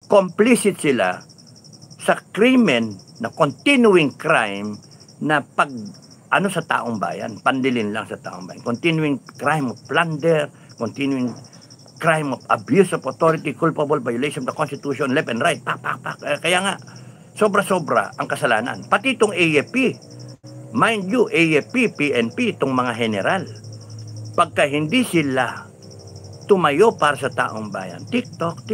complicit sila sa krimen na continuing crime na pag ano sa taong bayan, pandilin lang sa taong bayan. Continuing crime of plunder, continuing crime of abuse of authority, culpable violation of the Constitution, left and right, pak. Kaya nga, sobra-sobra ang kasalanan. Pati itong AFP, mind you, AFP, PNP, itong mga general, pagka hindi sila tumayo para sa taong bayan, TikTok,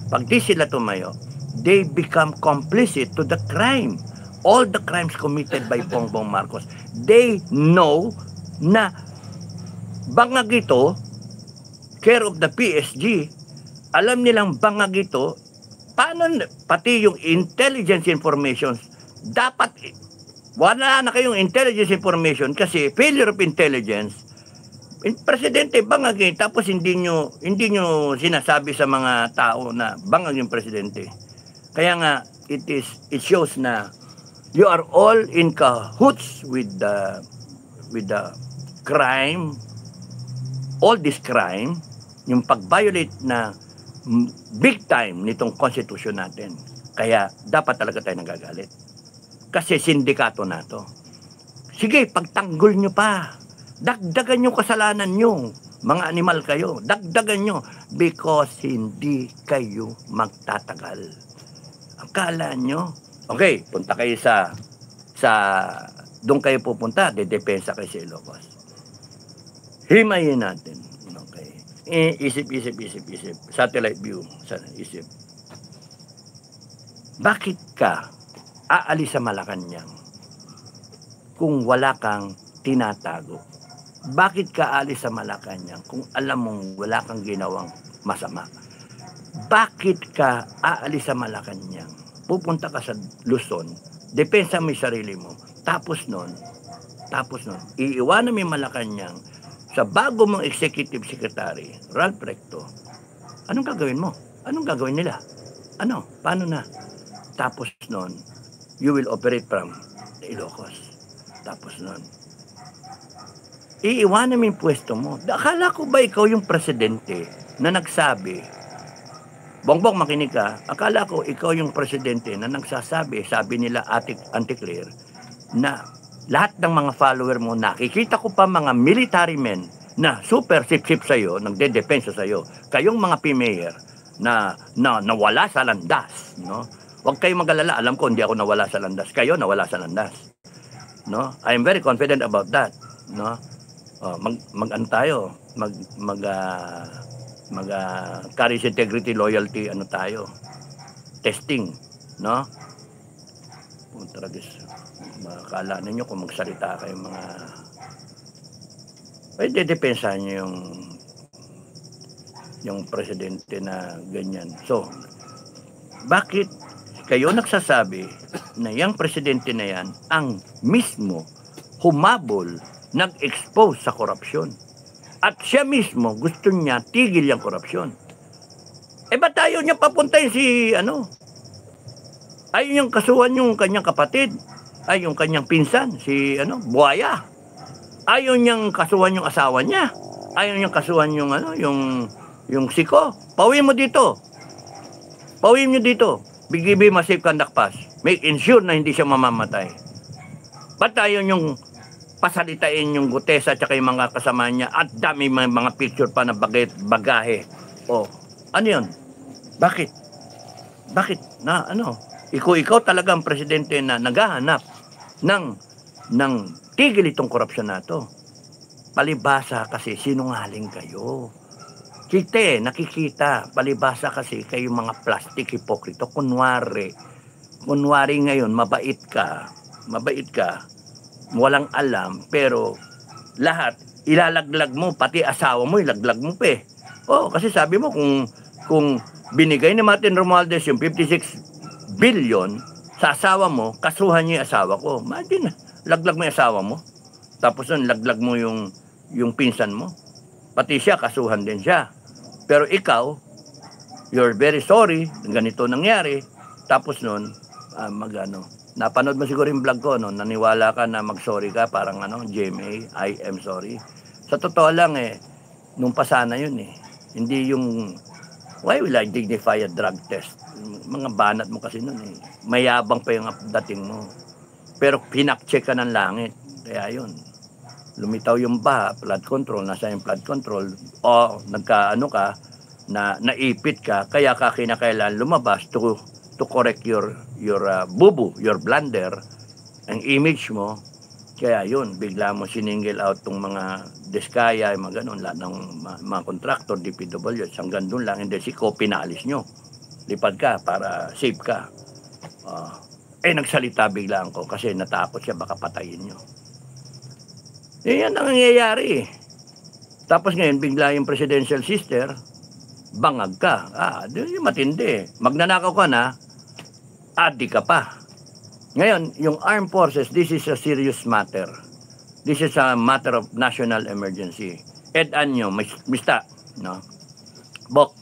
pag di sila tumayo, they become complicit to the crime. All the crimes committed by Bongbong Marcos. They know na bangag ito, care of the PSG, alam nilang bangag ito, paano, pati yung intelligence information, dapat, wala na kayong intelligence information kasi failure of intelligence, presidente bangag eh, tapos hindi nyo sinasabi sa mga tao na bangag yung presidente. Kaya nga, it shows na you are all in cahoots with the crime, all this crime, yung pag-violate na big time nitong konstitusyon natin. Kaya dapat talaga tayo nagagalit. Kasi sindikato na to. Sige, pagtanggol nyo pa. Dagdagan nyo kasalanan nyo. Mga animal kayo. Dagdagan nyo. Because hindi kayo magtatagal. Akala nyo, okay, punta kayo sa doon kayo pupunta, dedepensa kayo sa Ilocos. Himayin natin. Okay. Isip. Satellite view. Isip. Bakit ka aalis sa Malacanang kung wala kang tinatago? Bakit ka aalis sa Malacanang kung alam mong wala kang ginawang masama? Bakit ka aalis sa Malacanang? Pupunta ka sa Luzon, depensa mo yung sarili mo, tapos nun, iiwanan mo yung Malacanang sa bago mong executive secretary, Ralph Recto. Anong gagawin mo? Anong gagawin nila? Ano? Paano na? Tapos nun, you will operate from Ilocos. Tapos nun, iiwanan mo yung pwesto mo. Akala ko ba ikaw yung presidente na nagsabi, Bongbong, makinig ka, akala ko ikaw yung presidente na nagsasabi, sabi nila Auntie Claire, na lahat ng mga follower mo, nakikita ko pa mga military men na super sip-sip sa'yo, nagdedepensa sa'yo, kayong mga PMayor na nawala sa landas, no? Huwag kayong mag-alala, alam ko hindi ako nawala sa landas, kayo nawala sa landas, no? I'm very confident about that, no? Mag-ano tayo, courage, integrity, loyalty, ano tayo, testing, no? Tragis, makakala ninyo kung magsalita kayo mga, pwede depensahan nyo yung presidente na ganyan. So, bakit kayo nagsasabi na yung presidente na yan ang mismo humabol, nag-expose sa korupsyon? At siya mismo, gusto niya tigil yung korupsyon. Ba't ayaw niya papuntahin si, ayaw niyang kasuhan yung kanyang kapatid, ay yung kanyang pinsan, si, Buaya. Ayaw niyang kasuhan yung asawa niya. Ayaw niyang kasuhan yung, yung Siko. Pauwi mo dito. Pauwi mo dito. Bigibi massive conduct pass. Make ensure na hindi siya mamamatay. Ba't ayaw niyong pasalitain yung Gutesa at yung mga kasama niya at dami mga picture pa na bagahe. Ano yun? Bakit? Na ikaw talaga ang presidente na naghahanap ng tigil itong korupsyon na to. Palibasa kasi sinungaling kayo. Nakikita. Palibasa kasi kayo mga plastic hipokrito. Kunwari ngayon, mabait ka, walang alam, pero lahat ilalaglag mo, pati asawa mo ilaglag mo pa eh. Kasi sabi mo kung binigay ni Martin Romualdez yung 56 billion sa asawa mo, kasuhan niya yung asawa ko. Imagine, laglag mo yung asawa mo. Tapos nun, laglag mo yung pinsan mo. Pati siya, kasuhan din siya. Pero ikaw, you're very sorry, ganito nangyari. Tapos nun, napanood mo siguro yung vlog ko, naniwala ka na mag-sorry ka, parang GMA, I am sorry. Sa totoo lang nung pasana yun Hindi yung Why will I dignify a drug test? Mga banat mo kasi nun eh. Mayabang pa yung dating mo. Pero pinakcheck ka ng langit. Kaya yun. Lumitaw yung baha, flood control, nasa yung flood control, o nagkaano ka, na naipit ka, kaya ka kinakailan lumabas to correct your bubu, your blunder, ang image mo. Kaya yun, bigla mo siningil out tong mga Diskaya, mga ganun, lahat ng mga contractor, DPW, hanggang doon lang, hindi si Ko, pinalis nyo. Lipad ka para safe ka. Nagsalita bigla ko kasi natakot siya, baka patayin nyo. Yan ang nangyayari. Tapos ngayon, bigla yung presidential sister, bangag ka. Yung matindi. Magnanakaw ka na, adi ka pa. Ngayon, yung armed forces, this is a serious matter. This is a matter of national emergency. Anyo, mista, no? Bok,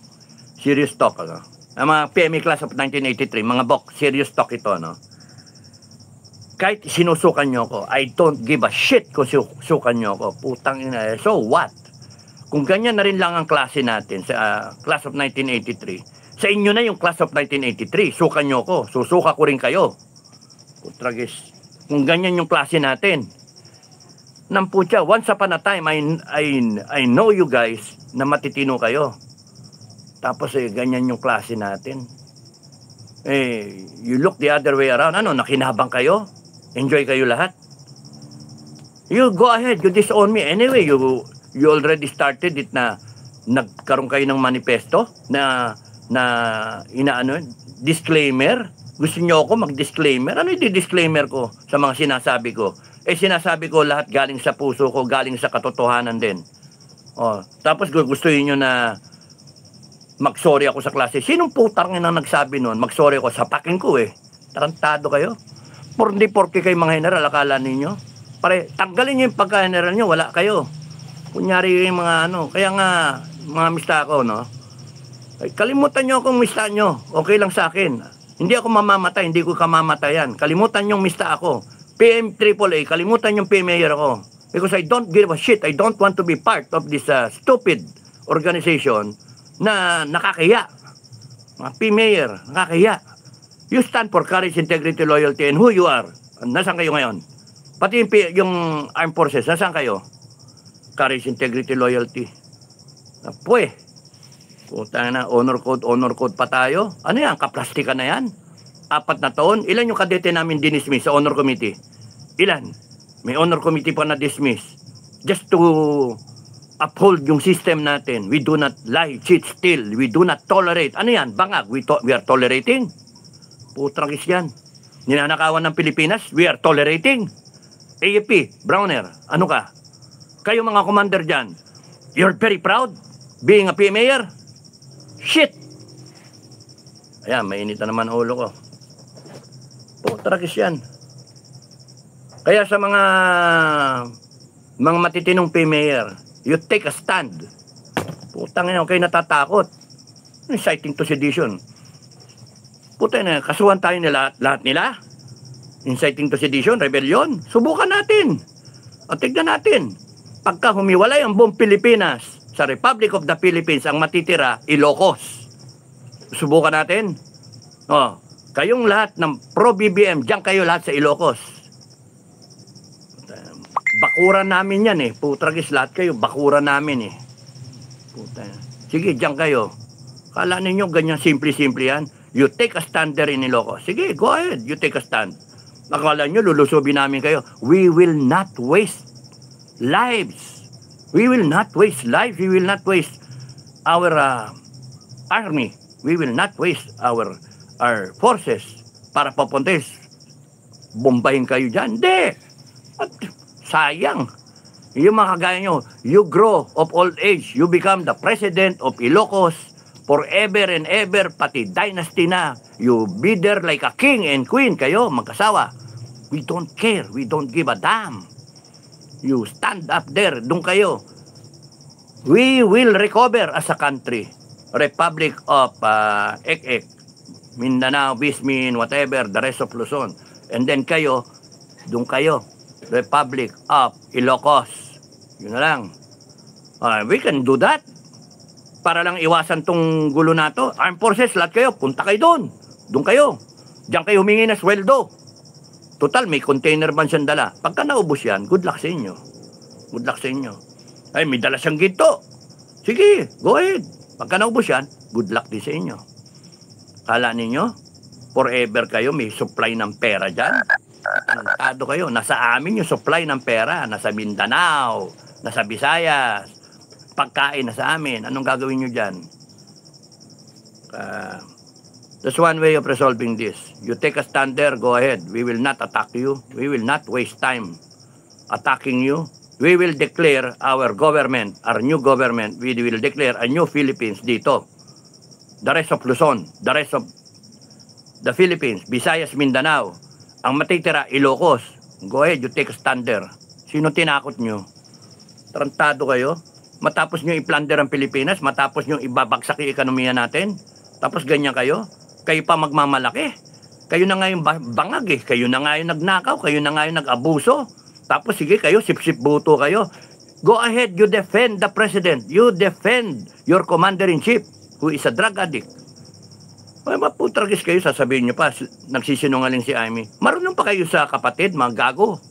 serious talk, ano? Ang mga PME class of 1983, mga bok, serious talk ito, no? Kahit sinusukan nyo ko, I don't give a shit kung sukan nyo ko. Putang ina, so what? Kung ganyan na rin lang ang klase natin sa class of 1983, sa inyo na yung class of 1983, sukan nyo ko, susuka ko rin kayo. Putragis, kung ganyan yung klase natin, namputya, once upon a time, I know you guys na matitino kayo. Tapos ganyan yung klase natin. You look the other way around. Ano, nakinabang kayo? Enjoy kayo lahat? You go ahead, you disown me. Anyway, you already started it na nagkaroon kayo ng manifesto na disclaimer. Gusto nyo ako mag-disclaimer? Ano yung disclaimer ko sa mga sinasabi ko? Sinasabi ko lahat galing sa puso ko, galing sa katotohanan din. Tapos gusto niyo na mag-sorry ako sa klase. Sinong putang na nagsabi noon? Mag-sorry ako sa paking ko eh. Tarantado kayo. Porke kayo mga general, akala ninyo. Tanggalin niyo yung pagka-general nyo, wala kayo. Kunyari yung mga kaya nga, mga mista ako, no? Kalimutan nyo akong mista nyo. Okay lang sa akin. Hindi ako mamamatay, hindi ko kamamatayan. Kalimutan nyo mista ako. PM-AAA, kalimutan yung PM-Mayor ako. Because I don't give a shit. I don't want to be part of this stupid organization na nakakaya. Mga PM-Mayor, nakakaya. You stand for courage, integrity, loyalty, and who you are. Nasaan kayo ngayon? Pati yung armed forces, nasaan kayo? Courage, integrity, loyalty. Puta na, honor code pa tayo. Ano yan? Kaplastikan na yan? 4 na taon? Ilan yung kadete namin dinismiss sa honor committee? Ilan? May honor committee pa na dismiss. Just to uphold yung system natin. We do not lie, cheat, steal. We do not tolerate. Ano yan? Bangag. We are tolerating. Putragis yan. Ninanakawan ng Pilipinas, we are tolerating. AFP, Browner, ano ka? Kayo mga commander dyan, you're very proud being a PMAyer? Shit! Ayan, mainit na naman ulo ko. Putragis yan. Kaya sa mga matitinong PMAyer, you take a stand. Putang ina, kayo natatakot. Inciting to sedition. Puta na, kasuhan tayo nila, lahat nila. Inciting to sedition, rebellion. Subukan natin. O tignan natin. Pagka humiwalay ang buong Pilipinas sa Republic of the Philippines, ang matitira, Ilocos. Subukan natin. Kayong lahat ng pro-BBM, diyan kayo lahat sa Ilocos. Bakuran namin yan eh. Putragis lahat kayo, bakuran namin eh. Puta. Sige, diyan kayo. Kala ninyo ganyan simple-simple yan? You take a stand there in Ilocos. Sige, go ahead. You take a stand. Akala nyo, lulusubin namin kayo. We will not waste lives. We will not waste lives. We will not waste our army. We will not waste our forces para papuntis. Bombahin kayo dyan. Hindi. Sayang. Yung mga kagaya nyo, you grow of old age. You become the president of Ilocos forever and ever, pati dynasty na. You be there like a king and queen kayo, magkasawa. We don't care. We don't give a damn. You stand up there. Doon kayo. We will recover as a country. Republic of Ek-Ek, Mindanao, Bismin, whatever, the rest of Luzon. And then kayo, doon kayo. Republic of Ilocos. Yun na lang. We can do that. para lang iwasan tong gulo na to. Armed Forces, lahat kayo, punta kayo doon. Doon kayo. Diyan kayo humingi na sweldo. Total, may container ban siyang dala. Pagka naubos yan, good luck sa inyo. Good luck sa inyo. Ay, may dala siyang ginto. Sige, go ahead. Pagka naubos yan, good luck din sa inyo. Kala ninyo, forever kayo may supply ng pera dyan. Tado kayo. Nasa amin yung supply ng pera. Nasa Mindanao, nasa Visayas. Pagkain na sa amin. Anong gagawin nyo dyan? There's one way of resolving this. You take a stand there, go ahead. We will not attack you. We will not waste time attacking you. We will declare our government, our new government, we will declare a new Philippines dito. The rest of Luzon, the rest of the Philippines, Visayas, Mindanao. Ang matitira, Ilocos. Go ahead, you take a stand there. Sino tinakot nyo? Tarantado kayo? Matapos nyo i-plunder ang Pilipinas, matapos nyo ibabagsak yung ekonomiya natin, tapos ganyan kayo? Kayo pa magmamalaki. Kayo na nga yung bangag eh. Kayo na nga yung nagnakaw. Kayo na nga yung nag-abuso. Tapos sige kayo, sip-sip buto kayo. Go ahead, you defend the president. You defend your commander-in-chief who is a drug addict. Ay, maputragis kayo, sasabihin nyo pa, nagsisinungaling si Amy. Marunong pa kayo sa kapatid, mga gago.